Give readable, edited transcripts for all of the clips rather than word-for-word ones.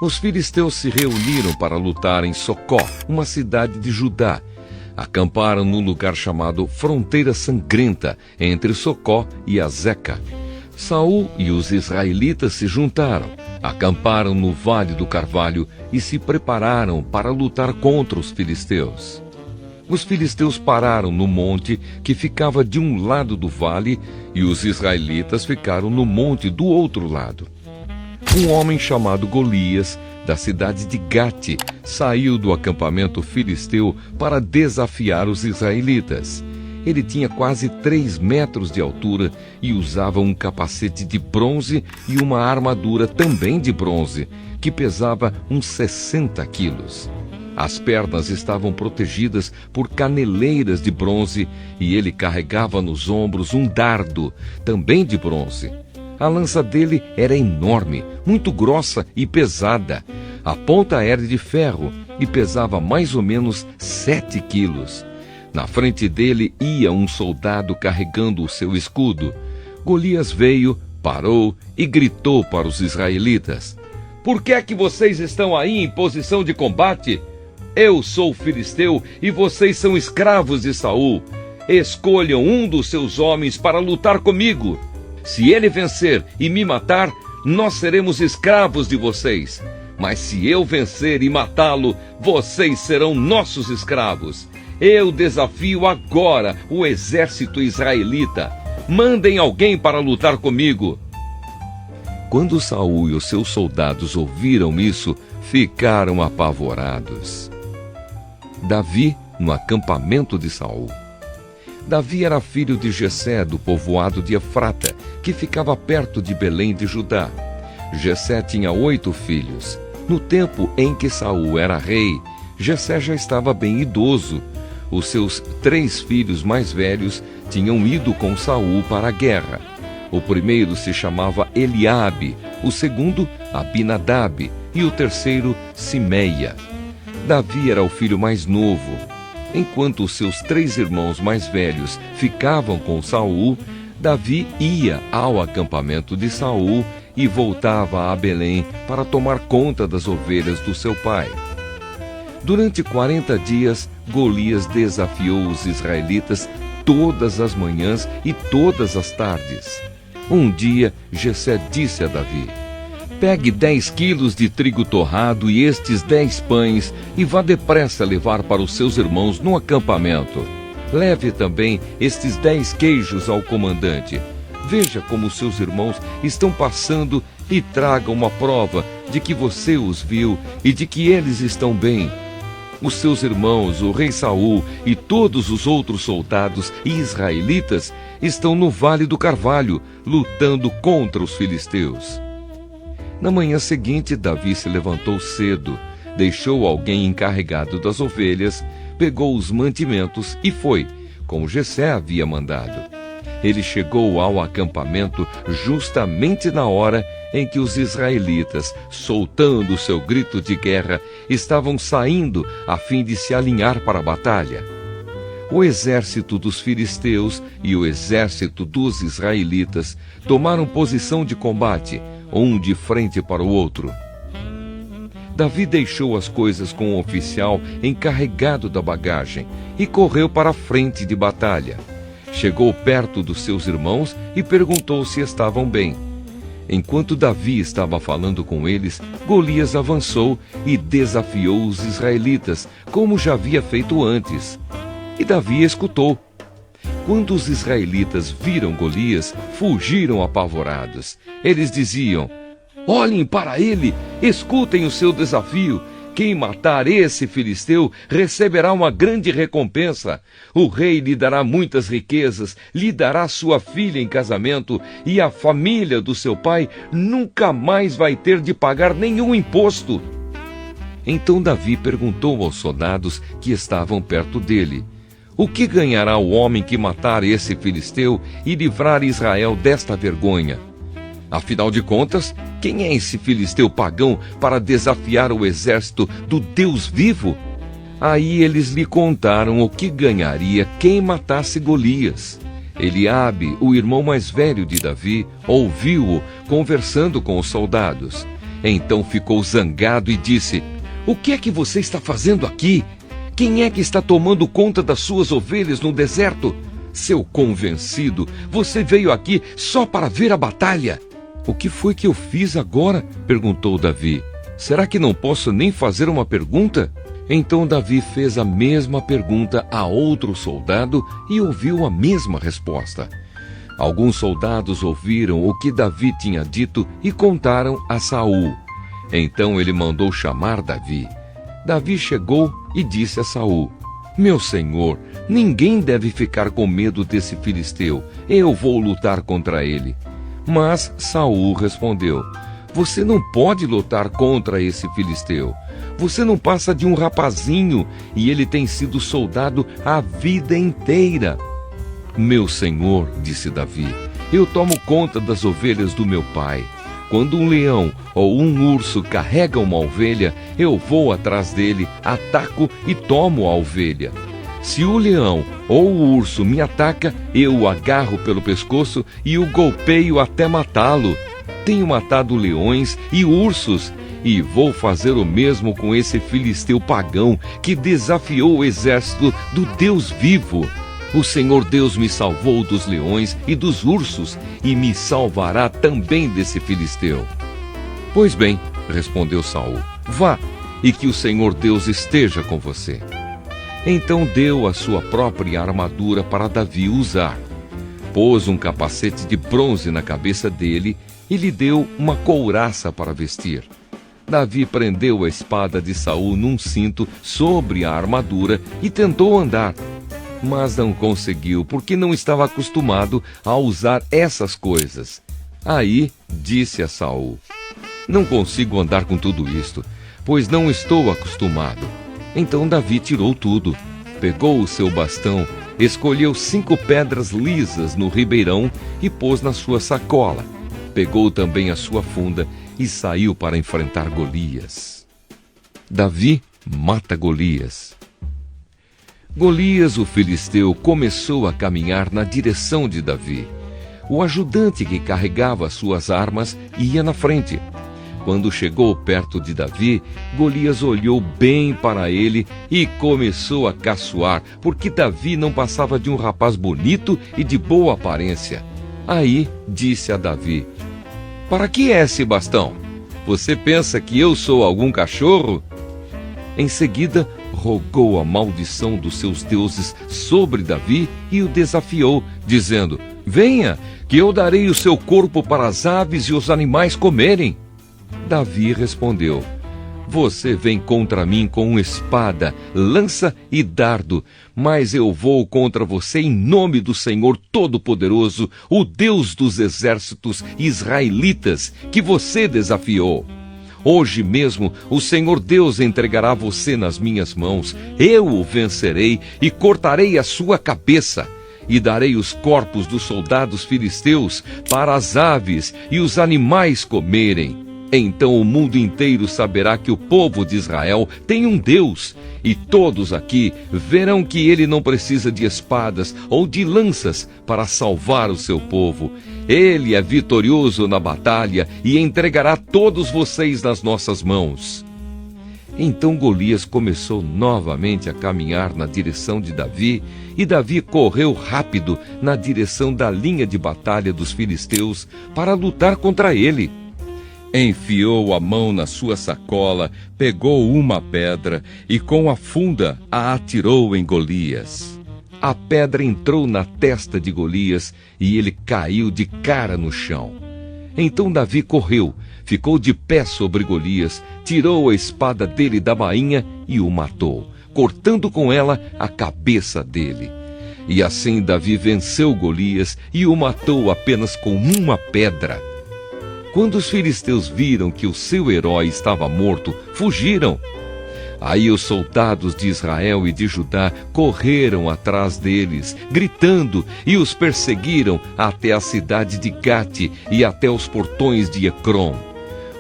Os filisteus se reuniram para lutar em Socó, uma cidade de Judá. Acamparam num lugar chamado Fronteira Sangrenta, entre Socó e Azeca. Saul e os israelitas se juntaram, acamparam no Vale do Carvalho e se prepararam para lutar contra os filisteus. Os filisteus pararam no monte que ficava de um lado do vale e os israelitas ficaram no monte do outro lado. Um homem chamado Golias, da cidade de Gate, saiu do acampamento filisteu para desafiar os israelitas. Ele tinha quase 3 metros de altura e usava um capacete de bronze e uma armadura também de bronze, que pesava uns 60 quilos. As pernas estavam protegidas por caneleiras de bronze e ele carregava nos ombros um dardo, também de bronze. A lança dele era enorme, muito grossa e pesada. A ponta era de ferro e pesava mais ou menos 7 quilos. Na frente dele ia um soldado carregando o seu escudo. Golias veio, parou e gritou para os israelitas: "Por que é que vocês estão aí em posição de combate? Eu sou filisteu e vocês são escravos de Saul. Escolham um dos seus homens para lutar comigo. Se ele vencer e me matar, nós seremos escravos de vocês. Mas se eu vencer e matá-lo, vocês serão nossos escravos. Eu desafio agora o exército israelita. Mandem alguém para lutar comigo." Quando Saul e os seus soldados ouviram isso, ficaram apavorados. Davi no acampamento de Saul. Davi era filho de Jessé, do povoado de Efrata, que ficava perto de Belém de Judá. Jessé tinha 8 filhos. No tempo em que Saul era rei, Jessé já estava bem idoso. Os seus 3 filhos mais velhos tinham ido com Saul para a guerra. O primeiro se chamava Eliabe, o segundo Abinadab e o terceiro Simeia. Davi era o filho mais novo. Enquanto os seus 3 irmãos mais velhos ficavam com Saul, Davi ia ao acampamento de Saul e voltava a Belém para tomar conta das ovelhas do seu pai. Durante 40 dias, Golias desafiou os israelitas todas as manhãs e todas as tardes. Um dia, Jessé disse a Davi: "Pegue 10 quilos de trigo torrado e estes 10 pães e vá depressa levar para os seus irmãos no acampamento. Leve também estes 10 queijos ao comandante. Veja como seus irmãos estão passando e traga uma prova de que você os viu e de que eles estão bem. Os seus irmãos, o rei Saul e todos os outros soldados israelitas estão no Vale do Carvalho, lutando contra os filisteus." Na manhã seguinte, Davi se levantou cedo, deixou alguém encarregado das ovelhas, pegou os mantimentos e foi, como Jessé havia mandado. Ele chegou ao acampamento justamente na hora em que os israelitas, soltando o seu grito de guerra, estavam saindo a fim de se alinhar para a batalha. O exército dos filisteus e o exército dos israelitas tomaram posição de combate, um de frente para o outro. Davi deixou as coisas com o oficial encarregado da bagagem e correu para a frente de batalha. Chegou perto dos seus irmãos e perguntou se estavam bem. Enquanto Davi estava falando com eles, Golias avançou e desafiou os israelitas, como já havia feito antes. E Davi escutou. Quando os israelitas viram Golias, fugiram apavorados. Eles diziam: "Olhem para ele, escutem o seu desafio. Quem matar esse filisteu receberá uma grande recompensa. O rei lhe dará muitas riquezas, lhe dará sua filha em casamento, e a família do seu pai nunca mais vai ter de pagar nenhum imposto." Então Davi perguntou aos soldados que estavam perto dele: "O que ganhará o homem que matar esse filisteu e livrar Israel desta vergonha? Afinal de contas, quem é esse filisteu pagão para desafiar o exército do Deus vivo?" Aí eles lhe contaram o que ganharia quem matasse Golias. Eliabe, o irmão mais velho de Davi, ouviu-o conversando com os soldados. Então ficou zangado e disse: "O que é que você está fazendo aqui? Quem é que está tomando conta das suas ovelhas no deserto? Seu convencido, você veio aqui só para ver a batalha." "O que foi que eu fiz agora?" perguntou Davi. "Será que não posso nem fazer uma pergunta?" Então Davi fez a mesma pergunta a outro soldado e ouviu a mesma resposta. Alguns soldados ouviram o que Davi tinha dito e contaram a Saul. Então ele mandou chamar Davi. Davi chegou e disse a Saul: "Meu senhor, ninguém deve ficar com medo desse filisteu. Eu vou lutar contra ele." Mas Saul respondeu: "Você não pode lutar contra esse filisteu. Você não passa de um rapazinho e ele tem sido soldado a vida inteira." "Meu senhor", disse Davi, "eu tomo conta das ovelhas do meu pai. Quando um leão ou um urso carrega uma ovelha, eu vou atrás dele, ataco e tomo a ovelha. Se o leão ou o urso me ataca, eu o agarro pelo pescoço e o golpeio até matá-lo. Tenho matado leões e ursos, e vou fazer o mesmo com esse filisteu pagão que desafiou o exército do Deus vivo. O Senhor Deus me salvou dos leões e dos ursos, e me salvará também desse filisteu." "Pois bem", respondeu Saul, "vá, e que o Senhor Deus esteja com você." Então deu a sua própria armadura para Davi usar. Pôs um capacete de bronze na cabeça dele e lhe deu uma couraça para vestir. Davi prendeu a espada de Saul num cinto sobre a armadura e tentou andar, mas não conseguiu, porque não estava acostumado a usar essas coisas. Aí disse a Saul: "Não consigo andar com tudo isto, pois não estou acostumado." Então Davi tirou tudo, pegou o seu bastão, escolheu 5 pedras lisas no ribeirão e pôs na sua sacola. Pegou também a sua funda e saiu para enfrentar Golias. Davi mata Golias. Golias, o filisteu, começou a caminhar na direção de Davi. O ajudante que carregava suas armas ia na frente. Quando chegou perto de Davi, Golias olhou bem para ele e começou a caçoar, porque Davi não passava de um rapaz bonito e de boa aparência. Aí disse a Davi: "Para que é esse bastão? Você pensa que eu sou algum cachorro?" Em seguida, rogou a maldição dos seus deuses sobre Davi e o desafiou, dizendo: "Venha, que eu darei o seu corpo para as aves e os animais comerem." Davi respondeu: "Você vem contra mim com espada, lança e dardo, mas eu vou contra você em nome do Senhor Todo-Poderoso, o Deus dos exércitos israelitas, que você desafiou. Hoje mesmo o Senhor Deus entregará você nas minhas mãos. Eu o vencerei e cortarei a sua cabeça. E darei os corpos dos soldados filisteus para as aves e os animais comerem. Então o mundo inteiro saberá que o povo de Israel tem um Deus, e todos aqui verão que ele não precisa de espadas ou de lanças para salvar o seu povo. Ele é vitorioso na batalha e entregará todos vocês nas nossas mãos." Então Golias começou novamente a caminhar na direção de Davi, e Davi correu rápido na direção da linha de batalha dos filisteus para lutar contra ele. Enfiou a mão na sua sacola, pegou uma pedra e com a funda a atirou em Golias. A pedra entrou na testa de Golias e ele caiu de cara no chão. Então Davi correu, ficou de pé sobre Golias, tirou a espada dele da bainha e o matou, cortando com ela a cabeça dele. E assim Davi venceu Golias e o matou apenas com uma pedra. Quando os filisteus viram que o seu herói estava morto, fugiram. Aí os soldados de Israel e de Judá correram atrás deles, gritando, e os perseguiram até a cidade de Gate e até os portões de Ecrom.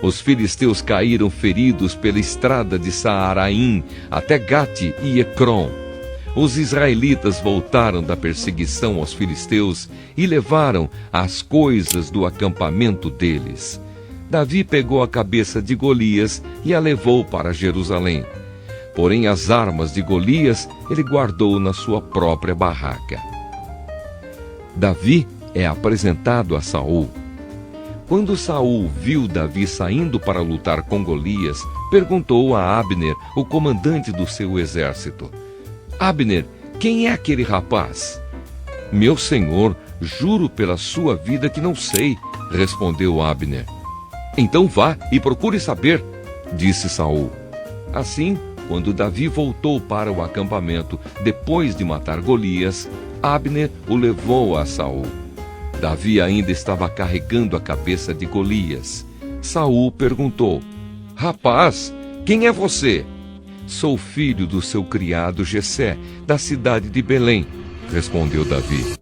Os filisteus caíram feridos pela estrada de Saaraim até Gate e Ecrom. Os israelitas voltaram da perseguição aos filisteus e levaram as coisas do acampamento deles. Davi pegou a cabeça de Golias e a levou para Jerusalém. Porém, as armas de Golias ele guardou na sua própria barraca. Davi é apresentado a Saul. Quando Saul viu Davi saindo para lutar com Golias, perguntou a Abner, o comandante do seu exército: Abner, quem é aquele rapaz? Meu senhor, juro pela sua vida que não sei, respondeu Abner. Então vá e procure saber, disse Saul. Assim, quando Davi voltou para o acampamento depois de matar Golias, Abner o levou a Saul. Davi ainda estava carregando a cabeça de Golias. Saul perguntou: Rapaz, quem é você? Sou filho do seu criado Jessé, da cidade de Belém, respondeu Davi.